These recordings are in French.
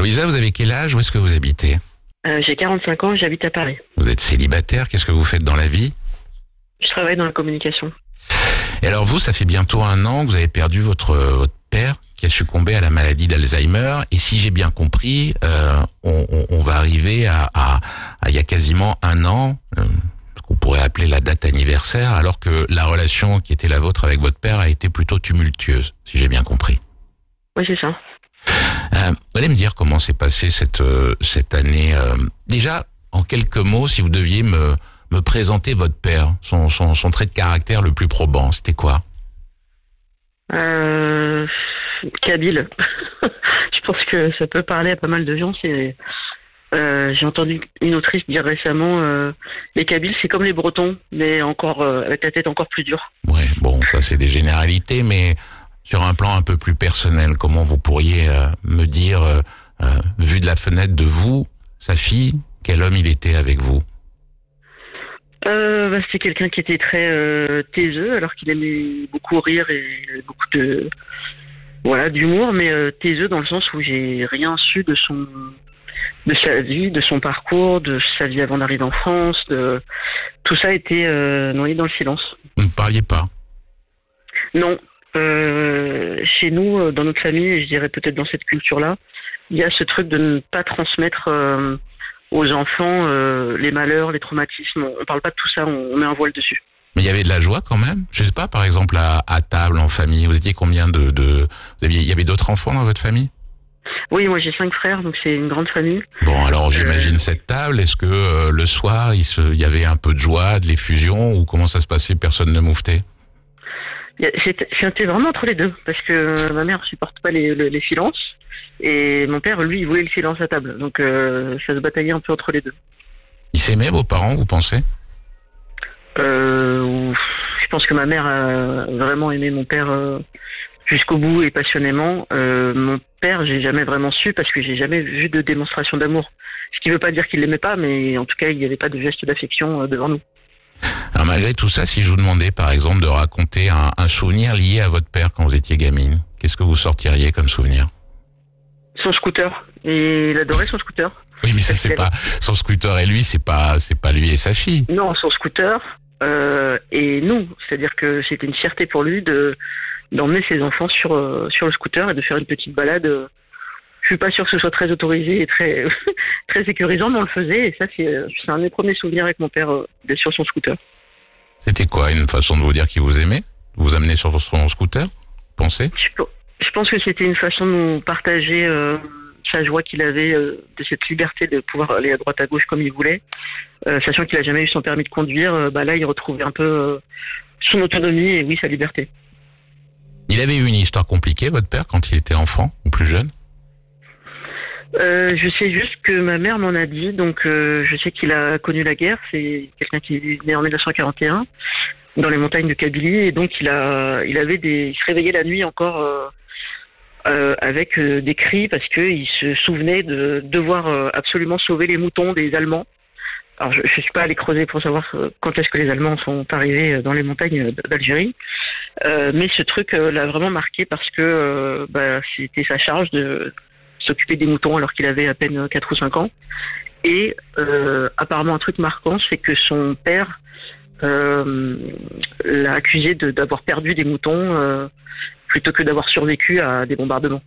Louisa, vous avez quel âge? Où est-ce que vous habitez? J'ai 45 ans, j'habite à Paris. Vous êtes célibataire, qu'est-ce que vous faites dans la vie? Je travaille dans la communication. Et alors vous, ça fait bientôt 1 an que vous avez perdu votre père qui a succombé à la maladie d'Alzheimer. Et si j'ai bien compris, on va arriver à il y a quasiment 1 an, ce qu'on pourrait appeler la date anniversaire, alors que la relation qui était la vôtre avec votre père a été plutôt tumultueuse, si j'ai bien compris. Oui, c'est ça. Vous allez me dire comment s'est passée cette année. Déjà, en quelques mots, si vous deviez me présenter votre père, son trait de caractère le plus probant, c'était quoi? Kabyle. Je pense que ça peut parler à pas mal de gens. J'ai entendu une autrice dire récemment, les Kabyles, c'est comme les Bretons, mais encore avec la tête encore plus dure. Ouais, bon, ça c'est des généralités, mais sur un plan un peu plus personnel, comment vous pourriez me dire, vu de la fenêtre de vous, sa fille, quel homme il était avec vous? C'est quelqu'un qui était très taiseux, alors qu'il aimait beaucoup rire et beaucoup d'humour, mais taiseux dans le sens où j'ai rien su de sa vie, de son parcours, de sa vie avant d'arriver en France, tout ça a été noyé dans le silence. Vous ne parliez pas? Non. Chez nous, dans notre famille, et je dirais peut-être dans cette culture-là, il y a ce truc de ne pas transmettre aux enfants les malheurs, les traumatismes. On parle pas de tout ça, on met un voile dessus. Mais il y avait de la joie quand même. Je sais pas, par exemple à table, en famille, vous étiez combien il y avait d'autres enfants dans votre famille? Oui, moi j'ai 5 frères, donc c'est une grande famille. Bon, alors j'imagine cette table. Est-ce que le soir, il y avait un peu de joie, de l'effusion, ou comment ça se passait? Personne ne mouffetait? C'était vraiment entre les deux, parce que ma mère supporte pas les silences, et mon père, lui, il voulait le silence à table. Donc ça se bataillait un peu entre les deux. Ils s'aimaient, vos parents, vous pensez? Je pense que ma mère a vraiment aimé mon père jusqu'au bout et passionnément. Mon père, j'ai jamais vraiment su, parce que j'ai jamais vu de démonstration d'amour. Ce qui veut pas dire qu'il l'aimait pas, mais en tout cas, il n'y avait pas de geste d'affection devant nous. Alors malgré tout ça, si je vous demandais par exemple de raconter un souvenir lié à votre père quand vous étiez gamine, qu'est-ce que vous sortiriez comme souvenir? Son scooter. Et il adorait son scooter. Oui, mais ça c'est pas son scooter et lui, c'est pas lui et sa fille. Non, son scooter et nous. C'est-à-dire que c'était une fierté pour lui d'emmener ses enfants sur le scooter et de faire une petite balade. Je suis pas sûr que ce soit très autorisé et très très sécurisant, mais on le faisait, et ça c'est un de mes premiers souvenirs avec mon père sur son scooter. C'était quoi, une façon de vous dire qu'il vous aimait? Vous amener sur son scooter? Pensez? Je pense que c'était une façon de nous partager sa joie qu'il avait de cette liberté de pouvoir aller à droite à gauche comme il voulait, sachant qu'il a jamais eu son permis de conduire. Là il retrouvait un peu son autonomie et oui, sa liberté. Il avait eu une histoire compliquée, votre père, quand il était enfant ou plus jeune? Je sais juste que ma mère m'en a dit, donc je sais qu'il a connu la guerre. C'est quelqu'un qui est né en 1941 dans les montagnes de Kabylie, et donc il se réveillait la nuit encore avec des cris, parce qu'il se souvenait de devoir absolument sauver les moutons des Allemands. Alors je suis pas allé creuser pour savoir quand est-ce que les Allemands sont arrivés dans les montagnes d'Algérie, mais ce truc l'a vraiment marqué, parce que c'était sa charge de s'occuper des moutons alors qu'il avait à peine 4 ou 5 ans. Et apparemment un truc marquant, c'est que son père l'a accusé d'avoir perdu des moutons plutôt que d'avoir survécu à des bombardements.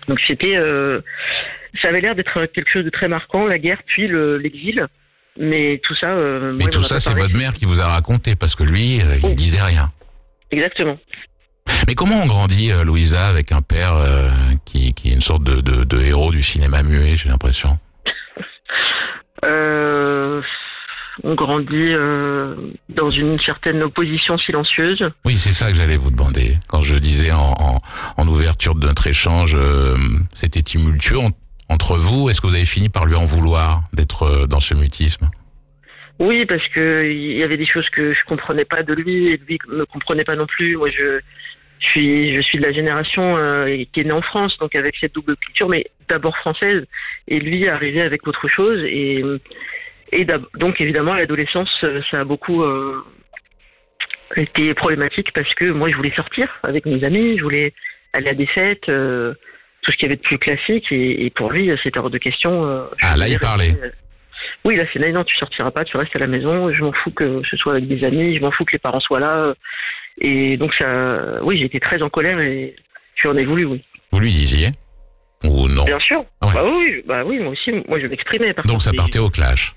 Donc ça avait l'air d'être quelque chose de très marquant, la guerre puis l'exil. Mais tout ça... Mais tout ça, c'est votre mère qui vous a raconté, parce que lui, il disait rien. Exactement. Mais comment on grandit, Louisa, avec un père qui est une sorte de héros du cinéma muet, j'ai l'impression? On grandit dans une certaine opposition silencieuse. Oui, c'est ça que j'allais vous demander. Quand je disais en ouverture de notre échange, c'était tumultueux entre vous. Est-ce que vous avez fini par lui en vouloir d'être dans ce mutisme? Oui, parce que il y avait des choses que je comprenais pas de lui, et lui ne comprenait pas non plus. Moi, je suis de la génération qui est née en France, donc avec cette double culture, mais d'abord française, et lui arrivait avec autre chose, donc évidemment à l'adolescence, ça a beaucoup été problématique, parce que moi je voulais sortir avec mes amis, je voulais aller à des fêtes, tout ce qu'il y avait de plus classique. Et pour lui, c'était hors de question. Là, il parlait. Oui, là, c'est non, tu sortiras pas, tu restes à la maison. Je m'en fous que ce soit avec des amis, je m'en fous que les parents soient là. Et donc ça, oui, j'ai été très en colère et je en ai voulu, oui. Vous lui disiez ou non? Bien sûr. Ouais. Bah oui, moi aussi, moi je m'exprimais. Donc ça partait au clash.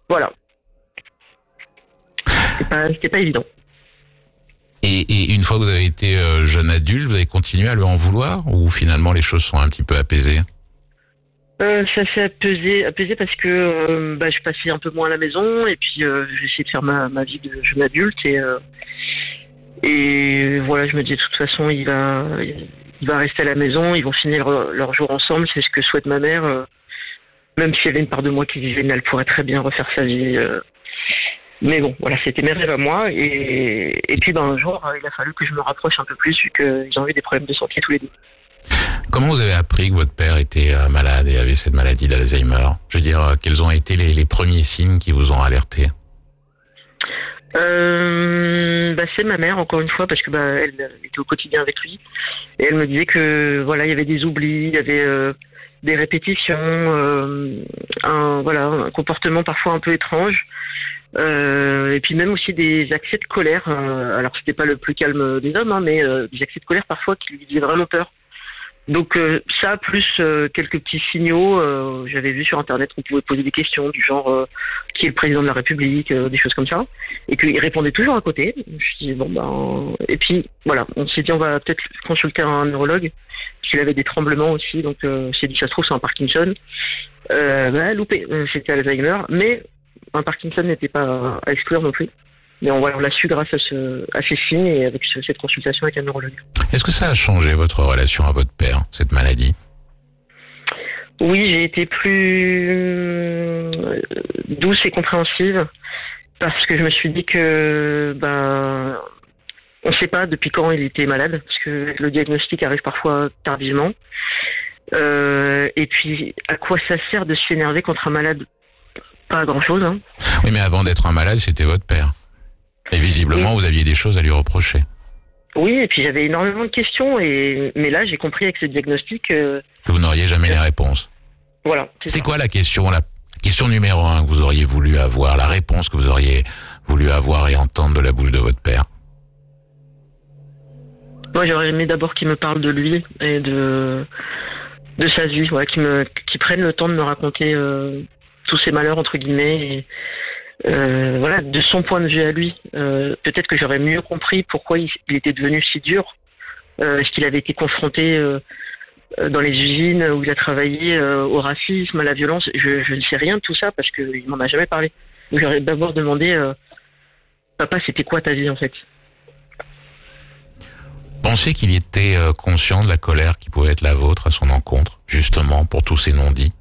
Voilà. C'était pas évident. Et une fois que vous avez été jeune adulte, vous avez continué à lui en vouloir ou finalement les choses sont un petit peu apaisées? Ça s'est apaisé parce que je passais un peu moins à la maison et puis j'ai essayé de faire ma vie de jeune adulte et voilà, je me disais de toute façon il va rester à la maison, ils vont finir leur jour ensemble, c'est ce que souhaite ma mère, même s'il y avait une part de moi qui disait elle pourrait très bien refaire sa vie. Mais bon, voilà, c'était mes rêves à moi et puis un jour il a fallu que je me rapproche un peu plus vu qu'ils ont eu des problèmes de santé tous les deux. Comment vous avez appris que votre père était malade et avait cette maladie d'Alzheimer? Je veux dire, quels ont été les premiers signes qui vous ont alerté? C'est ma mère, encore une fois, parce que elle était au quotidien avec lui et elle me disait que voilà, il y avait des oublis, il y avait des répétitions, un comportement parfois un peu étrange. Et puis même aussi des accès de colère. Alors c'était pas le plus calme des hommes, mais des accès de colère parfois qui lui faisaient vraiment peur. Donc ça, plus quelques petits signaux, j'avais vu sur Internet qu'on pouvait poser des questions du genre qui est le président de la République, des choses comme ça, et qu'il répondait toujours à côté. Je me suis dit, et puis voilà, on s'est dit on va peut-être consulter un neurologue, parce qu'il avait des tremblements aussi, donc on s'est dit ça se trouve c'est un Parkinson. Loupé, c'était Alzheimer, mais un Parkinson n'était pas à exclure non plus. Mais on l'a su grâce à ces signes et avec cette consultation avec un neurologue. Est-ce que ça a changé votre relation à votre père, cette maladie? Oui, j'ai été plus douce et compréhensive parce que je me suis dit que on ne sait pas depuis quand il était malade, parce que le diagnostic arrive parfois tardivement. Et puis, à quoi ça sert de s'énerver contre un malade? Pas à grand-chose. Hein. Oui, mais avant d'être un malade, c'était votre père. Et visiblement, vous aviez des choses à lui reprocher. Oui, et puis j'avais énormément de questions, mais là, j'ai compris avec ce diagnostic... que vous n'auriez jamais les réponses. Voilà. C'est quoi la question numéro 1 que vous auriez voulu avoir, la réponse que vous auriez voulu avoir et entendre de la bouche de votre père? Moi, j'aurais aimé d'abord qu'il me parle de lui et de sa vie, qu'il prenne le temps de me raconter tous ses malheurs, entre guillemets, et de son point de vue à lui. Peut-être que j'aurais mieux compris pourquoi il était devenu si dur. Est-ce qu'il avait été confronté dans les usines où il a travaillé au racisme, à la violence? Je ne sais rien de tout ça parce qu'il m'en a jamais parlé. Donc j'aurais d'abord demandé papa, c'était quoi ta vie en fait? Pensez qu'il était conscient de la colère qui pouvait être la vôtre à son encontre, justement pour tous ces non-dits?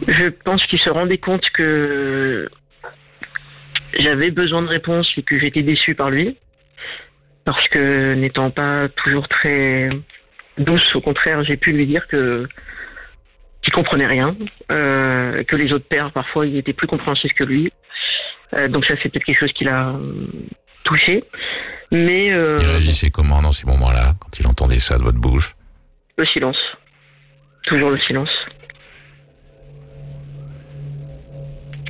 Je pense qu'il se rendait compte que j'avais besoin de réponses et que j'étais déçue par lui. Parce que n'étant pas toujours très douce, au contraire, j'ai pu lui dire qu'il comprenait rien, que les autres pères, parfois, ils étaient plus compréhensifs que lui. Donc ça, c'est peut-être quelque chose qui l'a touché. Mais il réagissait comment dans ces moments-là, quand il entendait ça de votre bouche? Le silence. Toujours le silence.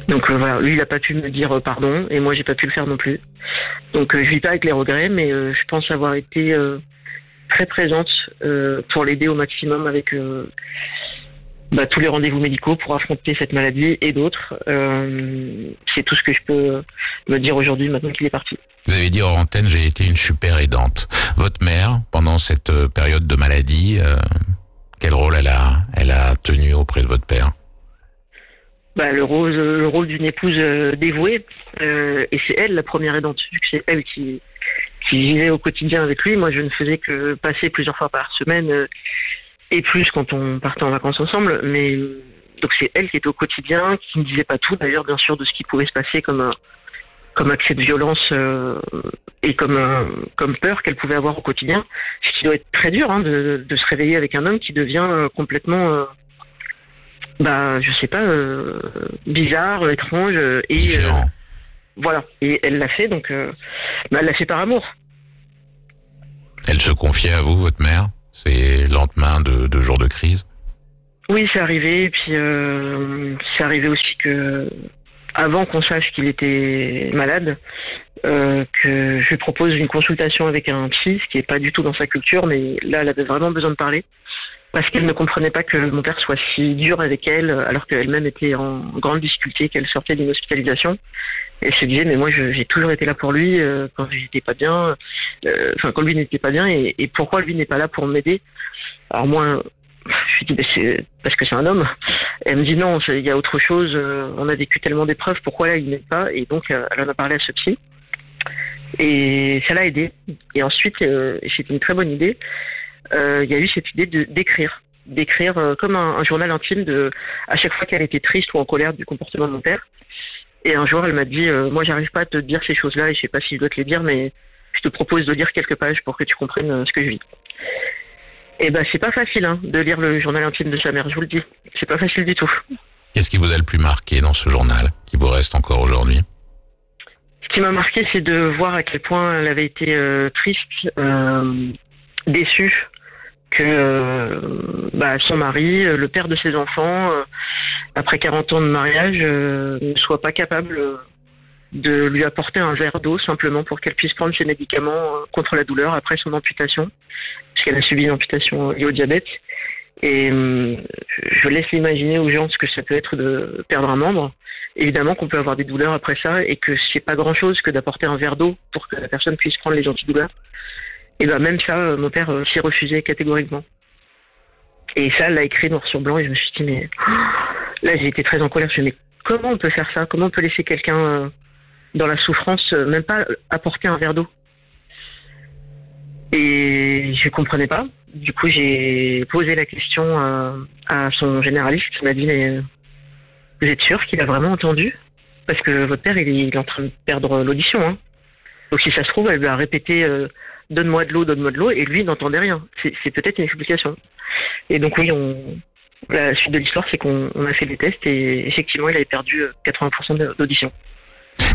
Donc lui il n'a pas pu me dire pardon et moi j'ai pas pu le faire non plus. Donc je vis pas avec les regrets, mais je pense avoir été très présente pour l'aider au maximum avec tous les rendez-vous médicaux pour affronter cette maladie et d'autres. C'est tout ce que je peux me dire aujourd'hui maintenant qu'il est parti. Vous avez dit hors antenne, j'ai été une super aidante. Votre mère, pendant cette période de maladie, quel rôle elle a tenu auprès de votre père? Le rôle d'une épouse dévouée, et c'est elle la première aidante, vu que c'est elle qui vivait au quotidien avec lui. Moi, je ne faisais que passer plusieurs fois par semaine, et plus quand on partait en vacances ensemble. Mais donc c'est elle qui était au quotidien, qui ne disait pas tout, d'ailleurs, bien sûr, de ce qui pouvait se passer comme accès de violence et comme peur qu'elle pouvait avoir au quotidien. Ce qui doit être très dur, de se réveiller avec un homme qui devient complètement... je sais pas, bizarre, étrange et différent. Voilà. Et elle l'a fait, donc elle l'a fait par amour. Elle se confiait à vous, votre mère, ces lendemains de jours de crise? Oui, c'est arrivé. Et puis c'est arrivé aussi que avant qu'on sache qu'il était malade, que je lui propose une consultation avec un psy, ce qui est pas du tout dans sa culture, mais là, elle avait vraiment besoin de parler. Parce qu'elle ne comprenait pas que mon père soit si dur avec elle, alors qu'elle-même était en grande difficulté, qu'elle sortait d'une hospitalisation. Et elle se disait, mais moi, j'ai toujours été là pour lui quand j'étais pas bien, quand lui n'était pas bien, et pourquoi lui n'est pas là pour m'aider? Alors moi, je lui dis, c'est parce que c'est un homme. Et elle me dit, non, il y a autre chose, on a vécu tellement d'épreuves, pourquoi là, il n'aide pas? Et donc, elle en a parlé à ce psy. Et ça l'a aidé. Et ensuite, c'était une très bonne idée. Il y a eu cette idée d'écrire comme un journal intime à chaque fois qu'elle était triste ou en colère du comportement de mon père. Et un jour, elle m'a dit, moi, j'arrive pas à te dire ces choses-là et je sais pas si je dois te les dire, mais je te propose de lire quelques pages pour que tu comprennes ce que je vis. Et ben, c'est pas facile, hein, de lire le journal intime de sa mère, je vous le dis. C'est pas facile du tout. Qu'est-ce qui vous a le plus marqué dans ce journal, qui vous reste encore aujourd'hui? Ce qui m'a marqué, c'est de voir à quel point elle avait été triste, déçue que son mari, le père de ses enfants, après 40 ans de mariage, ne soit pas capable de lui apporter un verre d'eau simplement pour qu'elle puisse prendre ses médicaments contre la douleur après son amputation, parce qu'elle a subi une amputation liée au diabète. Et je laisse l'imaginer aux gens ce que ça peut être de perdre un membre. Évidemment qu'on peut avoir des douleurs après ça et que c'est pas grand chose que d'apporter un verre d'eau pour que la personne puisse prendre les antidouleurs. Et ben même ça, mon père s'y refusait catégoriquement. Et ça, elle l'a écrit noir sur blanc et je me suis dit, mais là j'ai été très en colère. Je me suis dit, mais comment on peut faire ça? Comment on peut laisser quelqu'un dans la souffrance, même pas apporter un verre d'eau? Et je comprenais pas. Du coup, j'ai posé la question à son généraliste qui m'a dit, mais vous êtes sûr qu'il a vraiment entendu? Parce que votre père, il est en train de perdre l'audition, hein. Donc si ça se trouve, elle lui a répété donne-moi de l'eau, et lui il n'entendait rien. C'est peut-être une explication. Et donc oui, la suite de l'histoire, c'est qu'on a fait des tests et effectivement, il avait perdu 80% d'audition.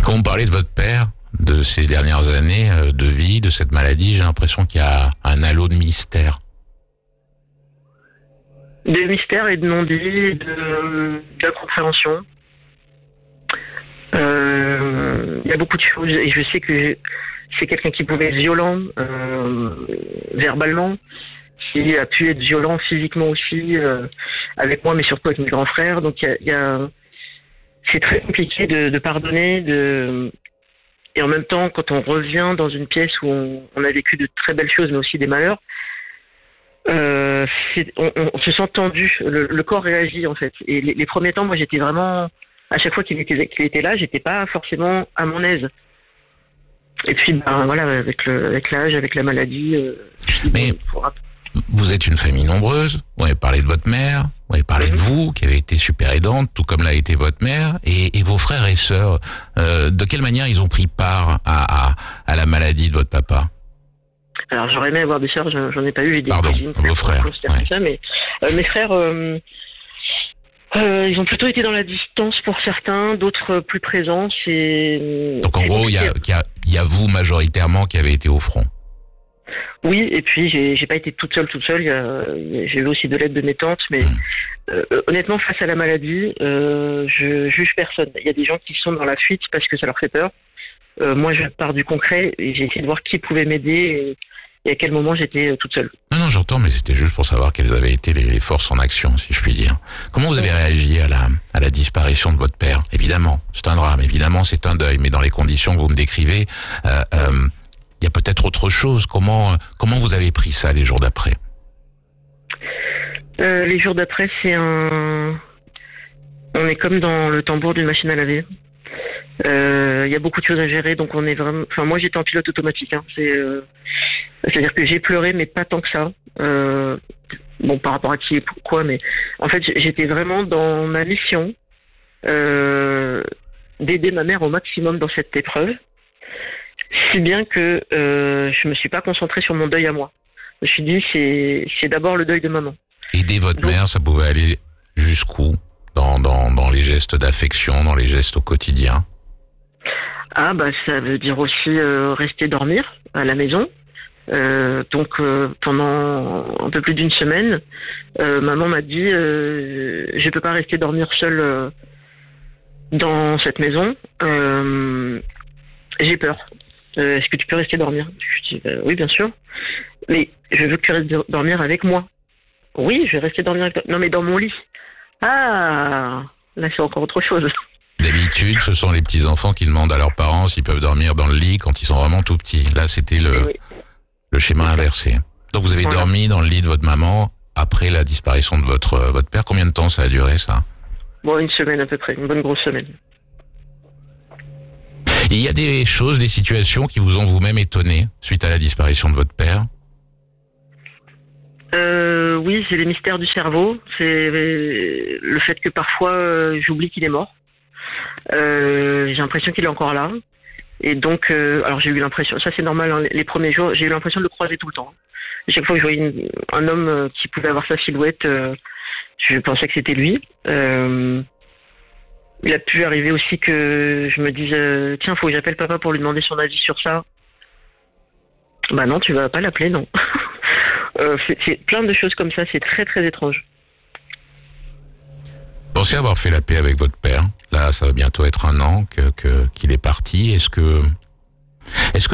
Quand vous parlez de votre père, de ces dernières années de vie, de cette maladie, j'ai l'impression qu'il y a un halo de mystère. De mystère et de non-dit, d'incompréhension. Il y a beaucoup de choses et je sais que c'est quelqu'un qui pouvait être violent verbalement, qui a pu être violent physiquement aussi avec moi, mais surtout avec mes grands frères. Donc c'est très compliqué de pardonner, et en même temps, quand on revient dans une pièce où on a vécu de très belles choses, mais aussi des malheurs, on se sent tendu, le corps réagit en fait. Et les premiers temps, moi j'étais vraiment, à chaque fois qu'il était là, j'étais pas forcément à mon aise. Et puis avec l'âge, avec la maladie. Mais vous êtes une famille nombreuse. Vous avez parlé de votre mère, vous avez parlé de vous, qui avez été super aidante, tout comme l'a été votre mère, et vos frères et sœurs. De quelle manière ils ont pris part à la maladie de votre papa? Alors j'aurais aimé avoir des sœurs, j'en ai pas eu. J'ai des cousines, vos frères. Ouais. Ça, mais mes frères, ils ont plutôt été dans la distance pour certains, d'autres plus présents. Donc en gros, il y a vous majoritairement qui avez été au front. Oui, et puis j'ai pas été toute seule. J'ai eu aussi de l'aide de mes tantes, mais honnêtement, face à la maladie, je juge personne. Il y a des gens qui sont dans la fuite parce que ça leur fait peur. Moi, je pars du concret et j'ai essayé de voir qui pouvait m'aider et à quel moment j'étais toute seule. Non, j'entends, mais c'était juste pour savoir quelles avaient été les forces en action, si je puis dire. Comment vous avez réagi à la disparition de votre père? Évidemment, c'est un drame, évidemment, c'est un deuil, mais dans les conditions que vous me décrivez, il y a peut-être autre chose. Comment vous avez pris ça les jours d'après? Les jours d'après, on est comme dans le tambour d'une machine à laver. Il y a beaucoup de choses à gérer, donc on est vraiment. Enfin, moi, j'étais en pilote automatique. Hein. C'est-à-dire que j'ai pleuré, mais pas tant que ça. Par rapport à qui et pourquoi, mais en fait, j'étais vraiment dans ma mission d'aider ma mère au maximum dans cette épreuve. Si bien que je me suis pas concentrée sur mon deuil à moi. Je me suis dit, c'est d'abord le deuil de maman. Aider votre mère, ça pouvait aller jusqu'où dans les gestes d'affection, dans les gestes au quotidien? Ça veut dire aussi rester dormir à la maison. Pendant un peu plus d'une semaine, maman m'a dit je peux pas rester dormir seule dans cette maison. J'ai peur. Est-ce que tu peux rester dormir? Je dis oui, bien sûr. Mais je veux que tu restes dormir avec moi. Oui, je vais rester dormir avec toi. Non, mais dans mon lit. Ah, là c'est encore autre chose. D'habitude, ce sont les petits-enfants qui demandent à leurs parents s'ils peuvent dormir dans le lit quand ils sont vraiment tout petits. Là, c'était le schéma inversé. Donc vous avez dormi dans le lit de votre maman après la disparition de votre père. Combien de temps ça a duré, ça? Bon, une semaine à peu près, une bonne grosse semaine. Et il y a des choses, des situations qui vous ont vous-même étonné suite à la disparition de votre père? Oui, c'est les mystères du cerveau. C'est le fait que parfois j'oublie qu'il est mort. J'ai l'impression qu'il est encore là. Et donc, alors j'ai eu l'impression, ça c'est normal, hein, les premiers jours, j'ai eu l'impression de le croiser tout le temps. À chaque fois que je voyais un homme qui pouvait avoir sa silhouette, je pensais que c'était lui. Il a pu arriver aussi que je me dise tiens, faut que j'appelle papa pour lui demander son avis sur ça. Bah non, tu vas pas l'appeler, non. C'est plein de choses comme ça, c'est très très étrange. Pensez avoir fait la paix avec votre père. Là, ça va bientôt être un an qu'il est parti. Est-ce que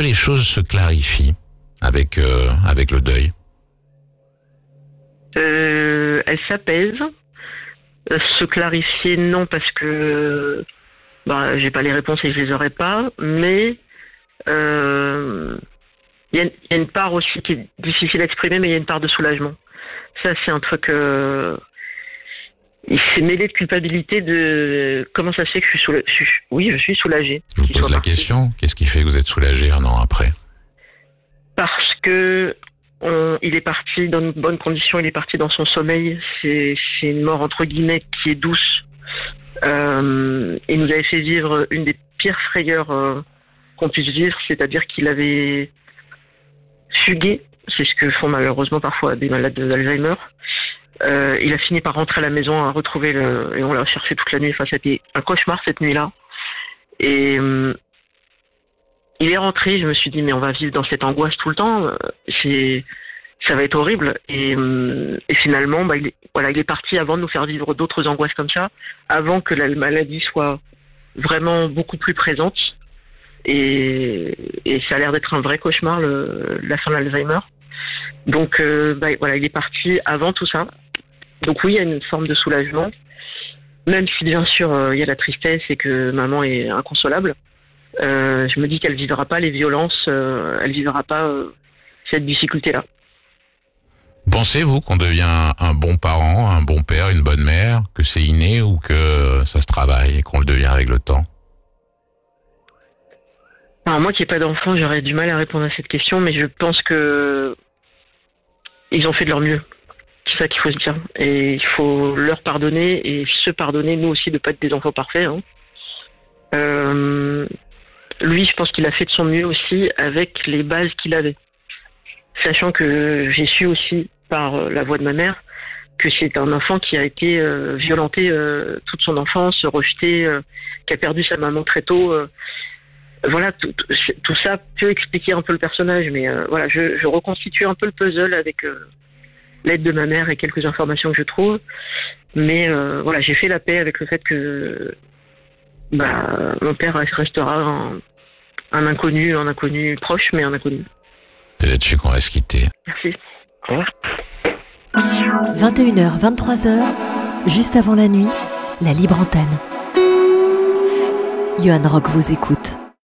les choses se clarifient avec le deuil? Elles s'apaisent. Se clarifier, non, parce que j'ai pas les réponses et je les aurai pas. Mais il y a une part aussi qui est difficile à exprimer, mais il y a une part de soulagement. Ça, c'est un truc. Il s'est mêlé de culpabilité de comment ça se fait que je suis soulagée. Oui, je suis soulagée. Je vous pose la question. Qu'est-ce qui fait que vous êtes soulagée un an après? Parce que il est parti dans de bonnes conditions. Il est parti dans son sommeil. C'est une mort entre guillemets qui est douce. Il nous avait fait vivre une des pires frayeurs qu'on puisse vivre, c'est-à-dire qu'il avait fugué. C'est ce que font malheureusement parfois des malades d'Alzheimer. Il a fini par rentrer à la maison, à retrouver et on l'a cherché toute la nuit. Enfin, c'était un cauchemar cette nuit-là. Et il est rentré. Je me suis dit mais on va vivre dans cette angoisse tout le temps. Ça va être horrible. Et finalement, il est parti avant de nous faire vivre d'autres angoisses comme ça, avant que la maladie soit vraiment beaucoup plus présente. Et ça a l'air d'être un vrai cauchemar, la fin de l'Alzheimer. Donc, il est parti avant tout ça. Donc oui, il y a une forme de soulagement, même si bien sûr il y a la tristesse et que maman est inconsolable. Je me dis qu'elle vivra pas les violences, elle vivra pas cette difficulté-là. Pensez-vous qu'on devient un bon parent, un bon père, une bonne mère, que c'est inné ou que ça se travaille et qu'on le devient avec le temps? Alors moi qui n'ai pas d'enfant, j'aurais du mal à répondre à cette question, mais je pense que ils ont fait de leur mieux. C'est ça qu'il faut se dire. Et il faut leur pardonner et se pardonner, nous aussi, de ne pas être des enfants parfaits. Lui, je pense qu'il a fait de son mieux aussi avec les bases qu'il avait. Sachant que j'ai su aussi, par la voix de ma mère, que c'est un enfant qui a été violenté toute son enfance, rejeté, qui a perdu sa maman très tôt. Voilà, tout ça peut expliquer un peu le personnage, mais je reconstitue un peu le puzzle avec l'aide de ma mère et quelques informations que je trouve. Mais j'ai fait la paix avec le fait que mon père restera un inconnu proche, mais un inconnu. C'est là-dessus qu'on va se quitter. Merci. Au revoir. 21h, 23h, juste avant la nuit, la libre antenne. Johan Rock vous écoute.